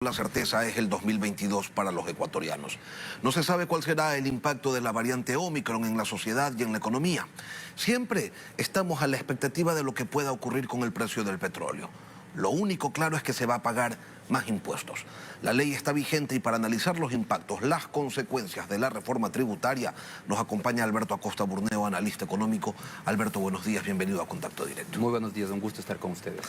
La certeza es el 2022 para los ecuatorianos. No se sabe cuál será el impacto de la variante Omicron en la sociedad y en la economía. Siempre estamos a la expectativa de lo que pueda ocurrir con el precio del petróleo. Lo único claro es que se va a pagar más impuestos. La ley está vigente y para analizar los impactos, las consecuencias de la reforma tributaria, nos acompaña Alberto Acosta Burneo, analista económico. Alberto, buenos días, bienvenido a Contacto Directo. Muy buenos días, un gusto estar con ustedes.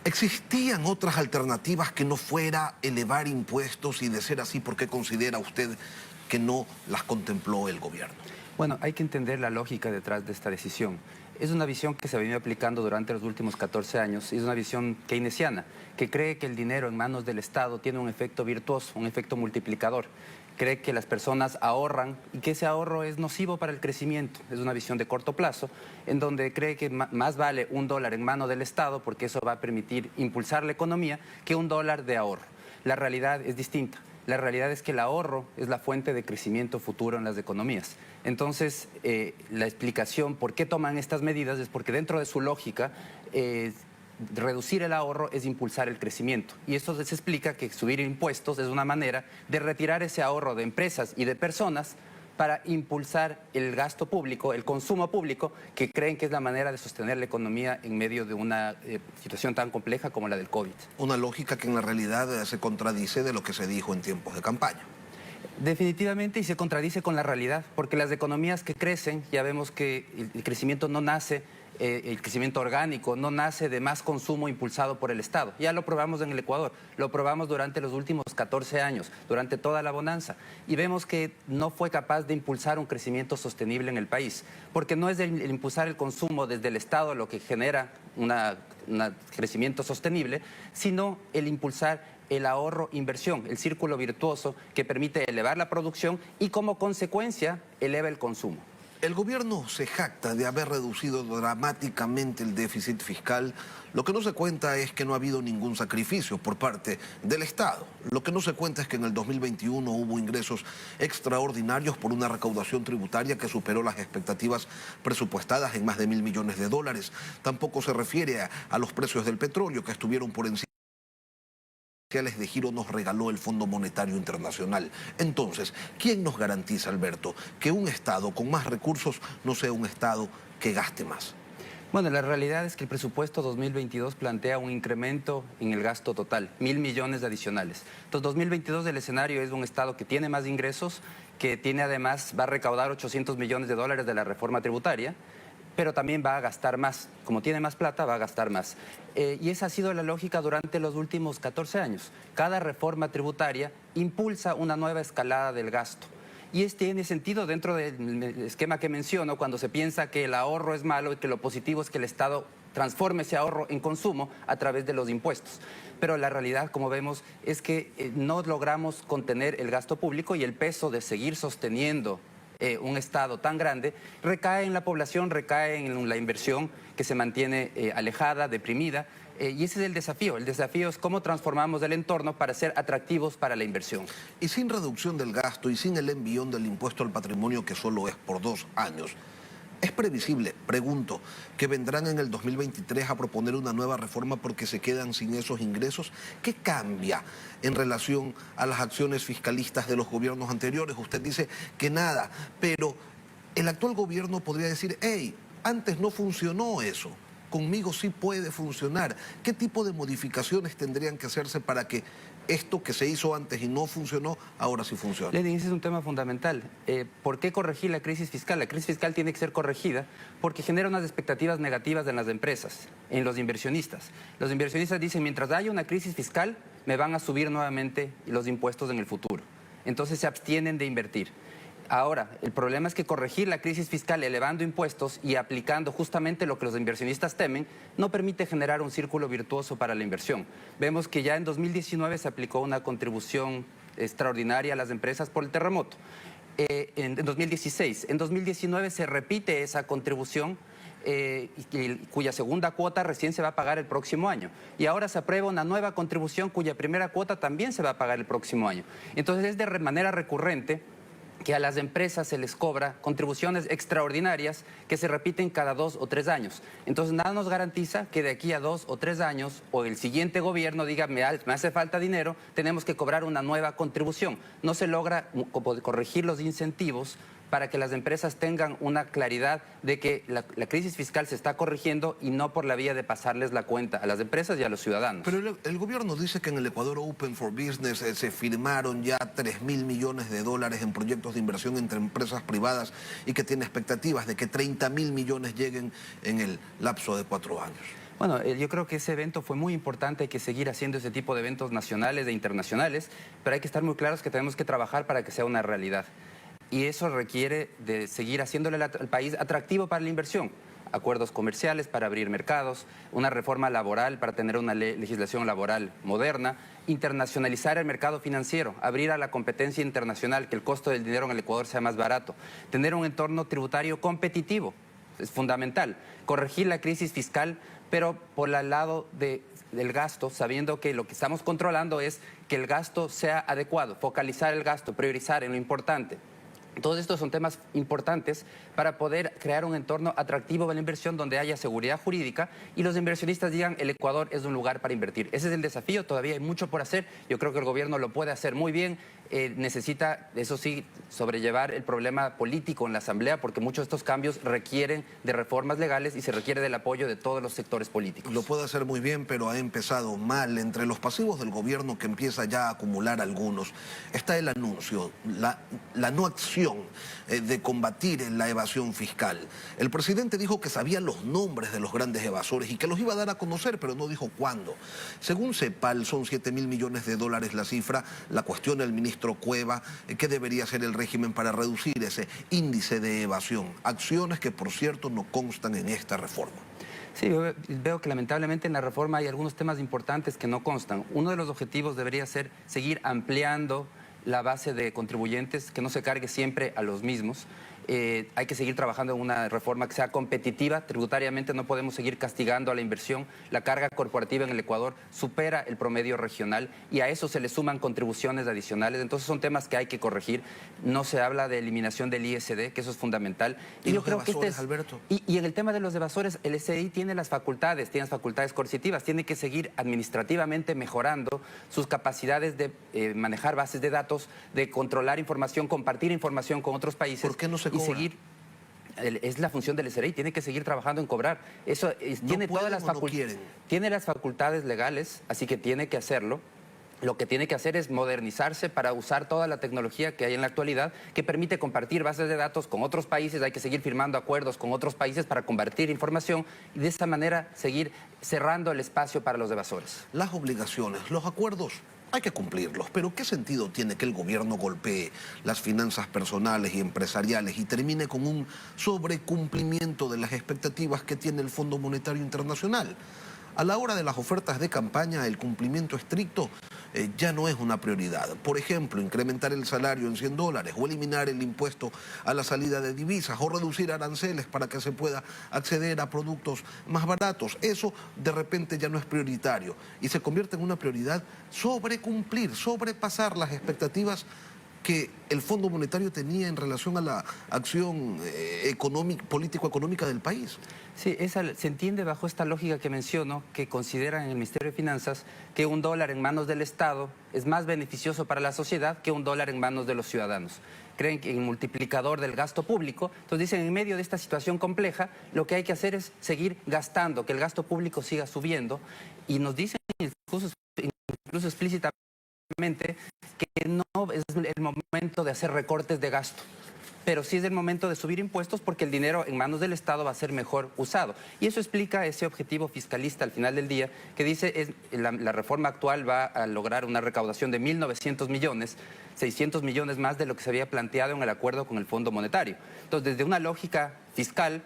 ¿Existían otras alternativas que no fuera elevar impuestos? Y de ser así, ¿por qué considera usted que no las contempló el gobierno? Bueno, hay que entender la lógica detrás de esta decisión. Es una visión que se ha venido aplicando durante los últimos 14 años y es una visión keynesiana, que cree que el dinero en manos del Estado tiene un efecto virtuoso, un efecto multiplicador. Cree que las personas ahorran y que ese ahorro es nocivo para el crecimiento. Es una visión de corto plazo, en donde cree que más vale $1 en mano del Estado, porque eso va a permitir impulsar la economía, que $1 de ahorro. La realidad es distinta. La realidad es que el ahorro es la fuente de crecimiento futuro en las economías. Entonces, la explicación por qué toman estas medidas es porque dentro de su lógica, reducir el ahorro es impulsar el crecimiento. Y esto se explica que subir impuestos es una manera de retirar ese ahorro de empresas y de personas para impulsar el gasto público, el consumo público, que creen que es la manera de sostener la economía en medio de una situación tan compleja como la del COVID. Una lógica que en la realidad se contradice de lo que se dijo en tiempos de campaña. Definitivamente, y se contradice con la realidad, porque las economías que crecen, ya vemos que el crecimiento no nace, el crecimiento orgánico no nace de más consumo impulsado por el Estado. Ya lo probamos en el Ecuador, lo probamos durante los últimos 14 años, durante toda la bonanza, y vemos que no fue capaz de impulsar un crecimiento sostenible en el país, porque no es el impulsar el consumo desde el Estado lo que genera un crecimiento sostenible, sino el impulsar el ahorro, inversión, el círculo virtuoso que permite elevar la producción y como consecuencia eleva el consumo. El gobierno se jacta de haber reducido dramáticamente el déficit fiscal. Lo que no se cuenta es que no ha habido ningún sacrificio por parte del Estado. Lo que no se cuenta es que en el 2021 hubo ingresos extraordinarios por una recaudación tributaria que superó las expectativas presupuestadas en más de $1.000 millones. Tampoco se refiere a los precios del petróleo que estuvieron por encima de giro nos regaló el Fondo Monetario Internacional. Entonces, ¿quién nos garantiza, Alberto, que un Estado con más recursos no sea un Estado que gaste más? Bueno, la realidad es que el presupuesto 2022 plantea un incremento en el gasto total, 1.000 millones adicionales. Entonces, 2022 el escenario es un Estado que tiene más ingresos, que tiene además, va a recaudar $800 millones de la reforma tributaria, pero también va a gastar más. Como tiene más plata, va a gastar más. Y esa ha sido la lógica durante los últimos 14 años. Cada reforma tributaria impulsa una nueva escalada del gasto. Y tiene sentido dentro del esquema que menciono, cuando se piensa que el ahorro es malo y que lo positivo es que el Estado transforme ese ahorro en consumo a través de los impuestos. Pero la realidad, como vemos, es que no logramos contener el gasto público y el peso de seguir sosteniendo un Estado tan grande, recae en la población, recae en la inversión que se mantiene alejada, deprimida, y ese es el desafío. El desafío es cómo transformamos el entorno para ser atractivos para la inversión. Y sin reducción del gasto y sin el envión del impuesto al patrimonio, que solo es por 2 años, ¿es previsible, pregunto, que vendrán en el 2023 a proponer una nueva reforma porque se quedan sin esos ingresos? ¿Qué cambia en relación a las acciones fiscalistas de los gobiernos anteriores? Usted dice que nada, pero el actual gobierno podría decir, hey, antes no funcionó eso, conmigo sí puede funcionar. ¿Qué tipo de modificaciones tendrían que hacerse para que esto que se hizo antes y no funcionó, ahora sí funciona? Lenin, ese es un tema fundamental. ¿Por qué corregir la crisis fiscal? La crisis fiscal tiene que ser corregida porque genera unas expectativas negativas en las empresas, en los inversionistas. Los inversionistas dicen, mientras haya una crisis fiscal, me van a subir nuevamente los impuestos en el futuro. Entonces se abstienen de invertir. Ahora, el problema es que corregir la crisis fiscal elevando impuestos y aplicando justamente lo que los inversionistas temen no permite generar un círculo virtuoso para la inversión. Vemos que ya en 2019 se aplicó una contribución extraordinaria a las empresas por el terremoto. En 2016, en 2019 se repite esa contribución cuya segunda cuota recién se va a pagar el próximo año. Y ahora se aprueba una nueva contribución cuya primera cuota también se va a pagar el próximo año. Entonces es de manera recurrente que a las empresas se les cobra contribuciones extraordinarias que se repiten cada 2 o 3 años. Entonces, nada nos garantiza que de aquí a 2 o 3 años o el siguiente gobierno diga, me hace falta dinero, tenemos que cobrar una nueva contribución. No se logra corregir los incentivos para que las empresas tengan una claridad de que la crisis fiscal se está corrigiendo y no por la vía de pasarles la cuenta a las empresas y a los ciudadanos. Pero el gobierno dice que en el Ecuador Open for Business se firmaron ya 3.000 millones de dólares en proyectos de inversión entre empresas privadas y que tiene expectativas de que 30.000 millones lleguen en el lapso de 4 años. Bueno, yo creo que ese evento fue muy importante, hay que seguir haciendo ese tipo de eventos nacionales e internacionales, pero hay que estar muy claros que tenemos que trabajar para que sea una realidad. Y eso requiere de seguir haciéndole al país atractivo para la inversión. Acuerdos comerciales para abrir mercados, una reforma laboral para tener una legislación laboral moderna, internacionalizar el mercado financiero, abrir a la competencia internacional, que el costo del dinero en el Ecuador sea más barato, tener un entorno tributario competitivo, es fundamental, corregir la crisis fiscal, pero por el lado del gasto, sabiendo que lo que estamos controlando es que el gasto sea adecuado, focalizar el gasto, priorizar en lo importante. Todos estos son temas importantes para poder crear un entorno atractivo de la inversión donde haya seguridad jurídica y los inversionistas digan el Ecuador es un lugar para invertir. Ese es el desafío, todavía hay mucho por hacer. Yo creo que el gobierno lo puede hacer muy bien. Necesita, eso sí, sobrellevar el problema político en la Asamblea porque muchos de estos cambios requieren de reformas legales y se requiere del apoyo de todos los sectores políticos. Lo puede hacer muy bien, pero ha empezado mal. Entre los pasivos del gobierno que empieza ya a acumular algunos, está el anuncio, la no acción de combatir la evasión fiscal. El presidente dijo que sabía los nombres de los grandes evasores y que los iba a dar a conocer, pero no dijo cuándo. Según CEPAL, son 7.000 millones de dólares la cifra. La cuestiona el ministro Cueva, ¿qué debería hacer el régimen para reducir ese índice de evasión? Acciones que, por cierto, no constan en esta reforma. Sí, yo veo que lamentablemente en la reforma hay algunos temas importantes que no constan. Uno de los objetivos debería ser seguir ampliando la base de contribuyentes, que no se cargue siempre a los mismos. Hay que seguir trabajando en una reforma que sea competitiva. Tributariamente no podemos seguir castigando a la inversión. La carga corporativa en el Ecuador supera el promedio regional y a eso se le suman contribuciones adicionales. Entonces son temas que hay que corregir. No se habla de eliminación del ISD, que eso es fundamental. ¿Y yo creo que Alberto? Y en el tema de los evasores, el SDI tiene las facultades coercitivas, tiene que seguir administrativamente mejorando sus capacidades de manejar bases de datos, de controlar información, compartir información con otros países. ¿Por qué no se cobra? Y seguir, es la función del SRI, tiene que seguir trabajando en cobrar. Eso tiene todas las facultades. Tiene las facultades legales, así que tiene que hacerlo. Lo que tiene que hacer es modernizarse para usar toda la tecnología que hay en la actualidad que permite compartir bases de datos con otros países. Hay que seguir firmando acuerdos con otros países para compartir información y de esa manera seguir cerrando el espacio para los evasores. Las obligaciones, los acuerdos, hay que cumplirlos, pero ¿qué sentido tiene que el gobierno golpee las finanzas personales y empresariales y termine con un sobrecumplimiento de las expectativas que tiene el Fondo Monetario Internacional? A la hora de las ofertas de campaña, el cumplimiento estricto ya no es una prioridad. Por ejemplo, incrementar el salario en $100 o eliminar el impuesto a la salida de divisas o reducir aranceles para que se pueda acceder a productos más baratos. Eso de repente ya no es prioritario y se convierte en una prioridad sobrecumplir, sobrepasar las expectativas que el Fondo Monetario tenía en relación a la acción político-económica del país. Sí, se entiende bajo esta lógica que menciono, que consideran en el Ministerio de Finanzas que $1 en manos del Estado es más beneficioso para la sociedad que $1 en manos de los ciudadanos. Creen que el multiplicador del gasto público, entonces dicen, en medio de esta situación compleja, lo que hay que hacer es seguir gastando, que el gasto público siga subiendo, y nos dicen incluso explícitamente que no es el momento de hacer recortes de gasto, pero sí es el momento de subir impuestos porque el dinero en manos del Estado va a ser mejor usado. Y eso explica ese objetivo fiscalista al final del día, que dice la reforma actual va a lograr una recaudación de 1.900 millones, 600 millones más de lo que se había planteado en el acuerdo con el Fondo Monetario. Entonces, desde una lógica fiscal,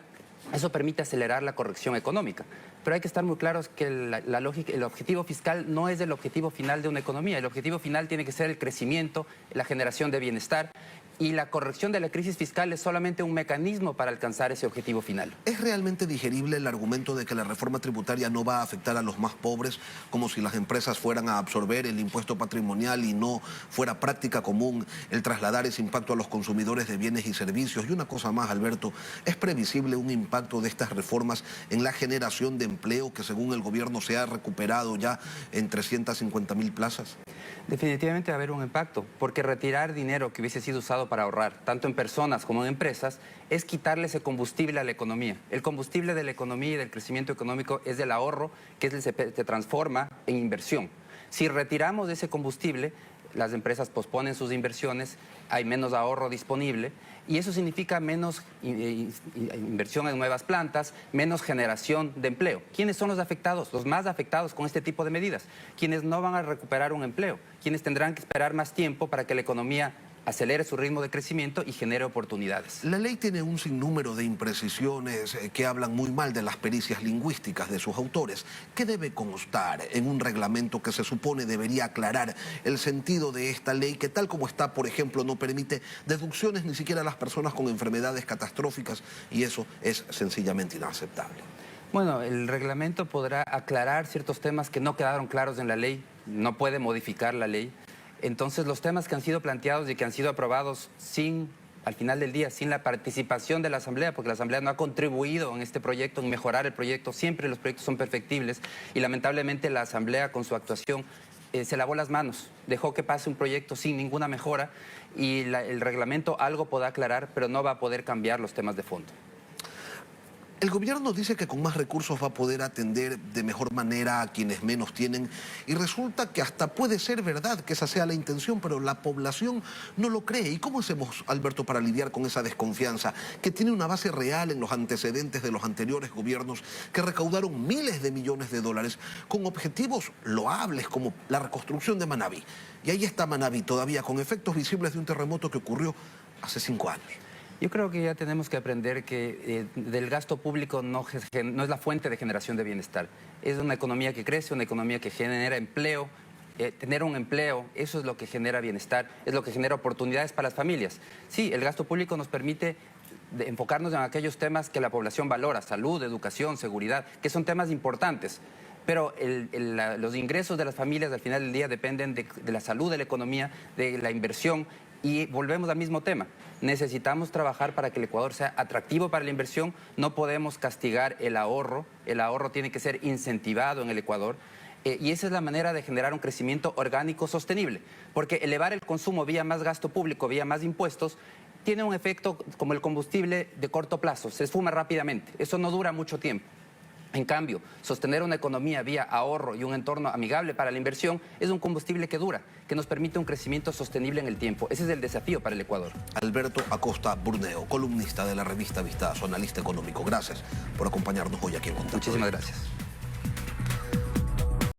eso permite acelerar la corrección económica. Pero hay que estar muy claros que el objetivo fiscal no es el objetivo final de una economía. El objetivo final tiene que ser el crecimiento, la generación de bienestar. y la corrección de la crisis fiscal es solamente un mecanismo para alcanzar ese objetivo final. ¿Es realmente digerible el argumento de que la reforma tributaria no va a afectar a los más pobres, como si las empresas fueran a absorber el impuesto patrimonial y no fuera práctica común el trasladar ese impacto a los consumidores de bienes y servicios? Y una cosa más, Alberto, ¿es previsible un impacto de estas reformas en la generación de empleo que según el gobierno se ha recuperado ya en 350.000 plazas? Definitivamente va a haber un impacto, porque retirar dinero que hubiese sido usado para ahorrar, tanto en personas como en empresas, es quitarle ese combustible a la economía. El combustible de la economía y del crecimiento económico es el ahorro, que se transforma en inversión. Si retiramos ese combustible, las empresas posponen sus inversiones, hay menos ahorro disponible y eso significa menos inversión en nuevas plantas, menos generación de empleo. ¿Quiénes son los afectados? Los más afectados con este tipo de medidas. Quienes no van a recuperar un empleo, quienes tendrán que esperar más tiempo para que la economía acelere su ritmo de crecimiento y genere oportunidades. La ley tiene un sinnúmero de imprecisiones que hablan muy mal de las pericias lingüísticas de sus autores. ¿Qué debe constar en un reglamento que se supone debería aclarar el sentido de esta ley que tal como está, por ejemplo, no permite deducciones ni siquiera a las personas con enfermedades catastróficas y eso es sencillamente inaceptable? Bueno, el reglamento podrá aclarar ciertos temas que no quedaron claros en la ley, no puede modificar la ley. Entonces, los temas que han sido planteados y que han sido aprobados al final del día, sin la participación de la Asamblea, porque la Asamblea no ha contribuido en este proyecto, en mejorar el proyecto, siempre los proyectos son perfectibles y lamentablemente la Asamblea con su actuación se lavó las manos, dejó que pase un proyecto sin ninguna mejora y el reglamento algo podrá aclarar, pero no va a poder cambiar los temas de fondo. El gobierno dice que con más recursos va a poder atender de mejor manera a quienes menos tienen y resulta que hasta puede ser verdad que esa sea la intención, pero la población no lo cree. ¿Y cómo hacemos, Alberto, para lidiar con esa desconfianza que tiene una base real en los antecedentes de los anteriores gobiernos que recaudaron miles de millones de dólares con objetivos loables como la reconstrucción de Manabí? Y ahí está Manabí todavía con efectos visibles de un terremoto que ocurrió hace 5 años. Yo creo que ya tenemos que aprender que del gasto público no es la fuente de generación de bienestar. Es una economía que crece, una economía que genera empleo. Tener un empleo, eso es lo que genera bienestar, es lo que genera oportunidades para las familias. Sí, el gasto público nos permite enfocarnos en aquellos temas que la población valora, salud, educación, seguridad, que son temas importantes. Pero los ingresos de las familias al final del día dependen de la salud de la economía, de la inversión. Y volvemos al mismo tema. Necesitamos trabajar para que el Ecuador sea atractivo para la inversión. No podemos castigar el ahorro. El ahorro tiene que ser incentivado en el Ecuador. Y esa es la manera de generar un crecimiento orgánico sostenible. Porque elevar el consumo vía más gasto público, vía más impuestos, tiene un efecto como el combustible de corto plazo. Se esfuma rápidamente. Eso no dura mucho tiempo. En cambio, sostener una economía vía ahorro y un entorno amigable para la inversión es un combustible que dura, que nos permite un crecimiento sostenible en el tiempo. Ese es el desafío para el Ecuador. Alberto Acosta Burneo, columnista de la revista Vistazo, analista económico. Gracias por acompañarnos hoy aquí en Contacto. Muchísimas gracias.